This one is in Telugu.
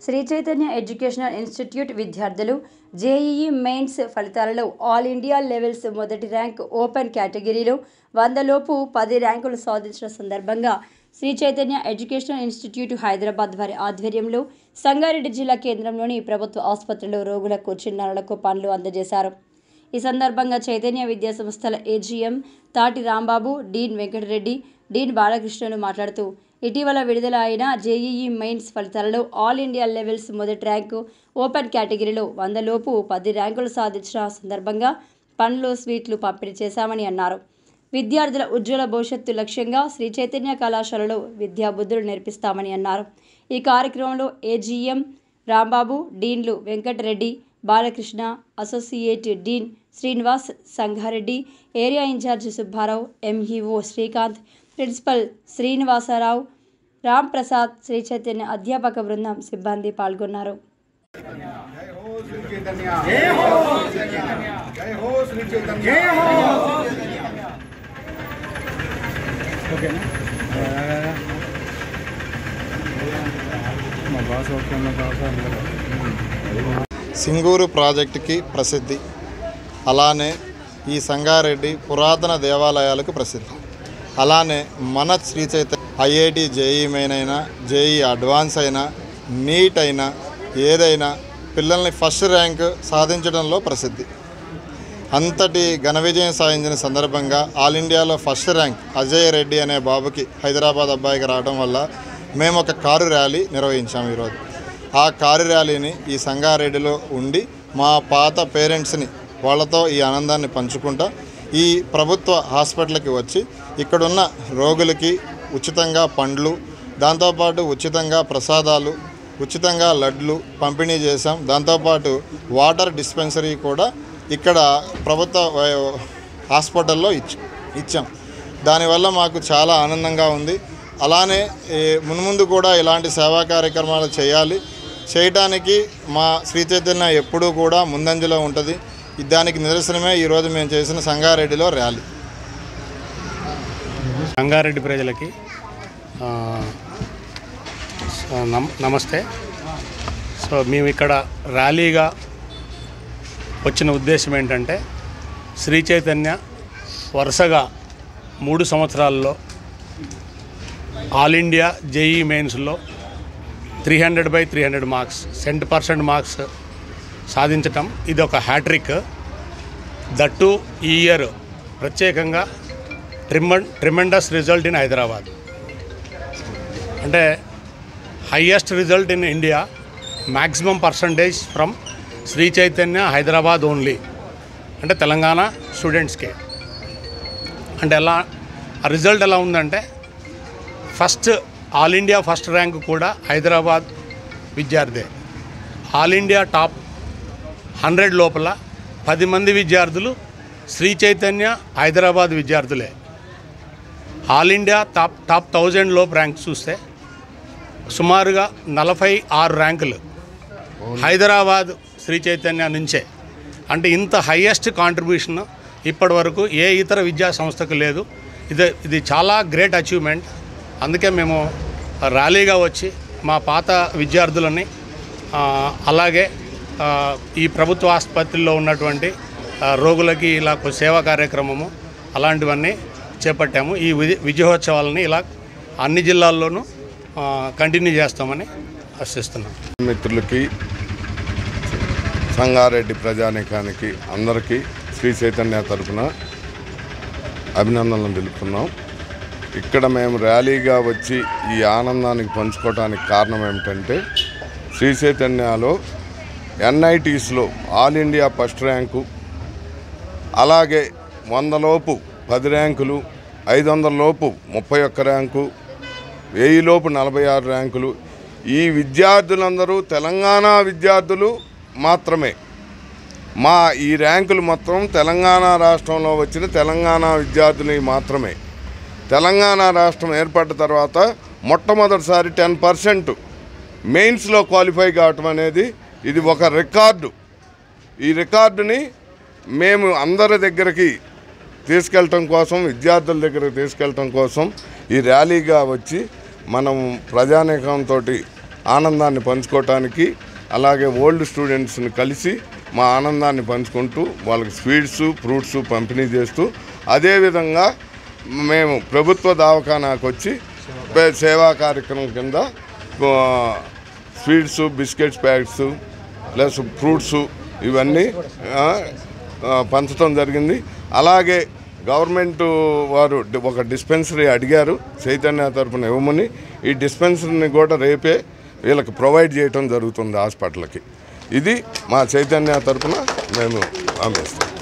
శ్రీ చైతన్య ఎడ్యుకేషనల్ ఇన్స్టిట్యూట్ విద్యార్థులు జేఈఈ మెయిన్స్ ఫలితాలలో ఆల్ ఇండియా లెవెల్స్ మొదటి ర్యాంక్ ఓపెన్ కేటగిరీలో 100 లోపు 10 ర్యాంకులు సాధించిన సందర్భంగా శ్రీ చైతన్య ఎడ్యుకేషనల్ ఇన్స్టిట్యూట్ హైదరాబాద్ వారి ఆధ్వర్యంలో సంగారెడ్డి జిల్లా కేంద్రంలోని ప్రభుత్వ ఆసుపత్రిలో రోగులకు చిన్నారులకు పండ్లు అందజేశారు. ఈ సందర్భంగా చైతన్య విద్యా సంస్థల ఏజీఎం తాటి రాంబాబు, డీన్ వెంకటరెడ్డి, డీన్ బాలకృష్ణను మాట్లాడుతూ ఇటీవల విడుదల అయిన జేఈఈ మెయిన్స్ ఫలితాలలో ఆల్ ఇండియా లెవెల్స్ మొదటి ర్యాంకు ఓపెన్ కేటగిరీలో 100 లోపు 10 ర్యాంకులు సాధించిన సందర్భంగా పండ్లు, స్వీట్లు పంపిణీ చేశామని అన్నారు. విద్యార్థుల ఉజ్వల భవిష్యత్తు లక్ష్యంగా శ్రీ చైతన్య కళాశాలలో విద్యాబుద్ధులు నేర్పిస్తామని అన్నారు. ఈ కార్యక్రమంలో ఏజీఎం రాంబాబు, డీన్లు Venkatareddy, Balakrishna, associate dean Srinivas, Sangareddy area incharge Subbarao, MEO Srikanth, principal Srinivasarao, Ram Prasad, Sri Chaitanya అధ్యాపక బృందం సిబ్బంది పాల్గొన్నారు. సింగూరు ప్రాజెక్టుకి ప్రసిద్ధి, అలానే ఈ సంగారెడ్డి పురాతన దేవాలయాలకు ప్రసిద్ధి. అలానే మన Sri Chaitanya IIT JEE main అయినా, జేఈ అడ్వాన్స్ అయినా, నీట్ అయినా ఏదైనా పిల్లల్ని ఫస్ట్ ర్యాంక్ సాధించడంలో ప్రసిద్ధి. అంతటి ఘన విజయం సాధించిన సందర్భంగా ఆల్ ఇండియాలో ఫస్ట్ ర్యాంక్ అజయ్ రెడ్డి అనే బాబుకి, హైదరాబాద్ అబ్బాయికి రావడం వల్ల మేము ఒక కారు ర్యాలీ నిర్వహించాము. ఈరోజు ఆ కారు ర్యాలీని ఈ సంగారెడ్డిలో ఉండి మా పాత పేరెంట్స్ని వాళ్ళతో ఈ ఆనందాన్ని పంచుకుంటా ఈ ప్రభుత్వ హాస్పిటల్కి వచ్చి ఇక్కడున్న రోగులకి ఉచితంగా పండ్లు, దాంతోపాటు ఉచితంగా ప్రసాదాలు, ఉచితంగా లడ్లు పంపిణీ చేశాం. దాంతోపాటు వాటర్ డిస్పెన్సరీ కూడా ఇక్కడ ప్రభుత్వ హాస్పిటల్లో ఇచ్చాం. దానివల్ల మాకు చాలా ఆనందంగా ఉంది. అలానే మున్ముందు కూడా ఇలాంటి సేవా కార్యక్రమాలు చేయటానికి మా శ్రీ చైతన్య ఎప్పుడూ కూడా ముందంజలో ఉంటుంది. దానికి నిదర్శనమే ఈరోజు మేము చేసిన సంగారెడ్డిలో ర్యాలీ. సంగారెడ్డి ప్రజలకి నమస్తే. సో మేము ఇక్కడ ర్యాలీగా వచ్చిన ఉద్దేశం ఏంటంటే, శ్రీ చైతన్య వరుసగా 3 సంవత్సరాల్లో ఆల్ ఇండియా జేఈ మెయిన్స్లో 300/300 మార్క్స్ 100% మార్క్స్ సాధించటం ఇది ఒక హ్యాట్రిక్. దట్టు ఈ ఇయర్ ప్రత్యేకంగా ట్రిమెండస్ రిజల్ట్ ఇన్ హైదరాబాద్, అంటే highest result in India, maximum percentage from Sri Chaitanya Hyderabad only, అంటే తెలంగాణ స్టూడెంట్స్కే. అంటే ఎలా ఆ రిజల్ట్ ఎలా ఉందంటే, first all India first rank కూడా హైదరాబాద్ విద్యార్థే. ఆల్ ఇండియా టాప్ 100 లోపల 10 మంది విద్యార్థులు శ్రీ చైతన్య హైదరాబాద్ విద్యార్థులే. ఆల్ ఇండియా టాప్ 1000 లోపు ర్యాంక్ చూస్తే సుమారుగా 46 ర్యాంకులు హైదరాబాద్ శ్రీ చైతన్య నుంచే. అంటే ఇంత హైయెస్ట్ కాంట్రిబ్యూషన్ ఇప్పటి వరకు ఏ ఇతర విద్యా సంస్థకు లేదు. ఇది చాలా గ్రేట్ అచీవ్మెంట్. అందుకే మేము ర్యాలీగా వచ్చి మా పాత విద్యార్థులని, అలాగే ఈ ప్రభుత్వ ఆసుపత్రిలో ఉన్నటువంటి రోగులకి ఇలా సేవా కార్యక్రమము అలాంటివన్నీ చేపట్టాము. ఈ విజయోత్సవాలని ఇలా అన్ని జిల్లాల్లోనూ కంటిన్యూ చేస్తామని ఆశిస్తున్నాం. మిత్రులకి, సంగారెడ్డి ప్రజానీకానికి అందరికీ శ్రీ చైతన్య తరఫున అభినందనలు తెలుపుతున్నాం. ఇక్కడ మేము ర్యాలీగా వచ్చి ఈ ఆనందానికి పంచుకోవడానికి కారణం ఏమిటంటే, శ్రీ చైతన్యలో ఎన్ఐటీస్లో ఆల్ ఇండియా ఫస్ట్ ర్యాంకు, అలాగే 100 లోపు 10 ర్యాంకులు, 500 లోపు 31 ర్యాంకు, 1000 లోపు 46 ర్యాంకులు. ఈ విద్యార్థులందరూ తెలంగాణ విద్యార్థులు మాత్రమే. ఈ ర్యాంకులు మొత్తం తెలంగాణ రాష్ట్రంలో వచ్చిన తెలంగాణ విద్యార్థులకి మాత్రమే. తెలంగాణ రాష్ట్రం ఏర్పడ్డ తర్వాత మొట్టమొదటిసారి 10% మెయిన్స్లో క్వాలిఫై కావటం అనేది ఇది ఒక రికార్డు. ఈ రికార్డుని మేము అందరి దగ్గరికి తీసుకెళ్ళటం కోసం, విద్యార్థుల దగ్గరికి తీసుకెళ్ళటం కోసం ఈ ర్యాలీగా వచ్చి మనం ప్రజానీకంతో ఆనందాన్ని పంచుకోవటానికి, అలాగే ఓల్డ్ స్టూడెంట్స్ని కలిసి మా ఆనందాన్ని పంచుకుంటూ వాళ్ళకి స్వీట్స్ ఫ్రూట్స్ పంపిణీ చేస్తూ, అదేవిధంగా మేము ప్రభుత్వ దవాఖానాకు వచ్చి సేవా కార్యక్రమం కింద sweets biscuits packets plus fruits ఇవన్నీ పంచడం జరిగింది. అలాగే గవర్నమెంట్ వారు ఒక డిస్పెన్సరీ అడిగారు చైతన్య తరఫున ఇవ్వమని. ఈ డిస్పెన్సరీని కూడా రేపే వీళ్ళకి ప్రొవైడ్ చేయడం జరుగుతుంది హాస్పిటల్కి. ఇది మా చైతన్య తరఫున మేము హామీ ఇస్తాం.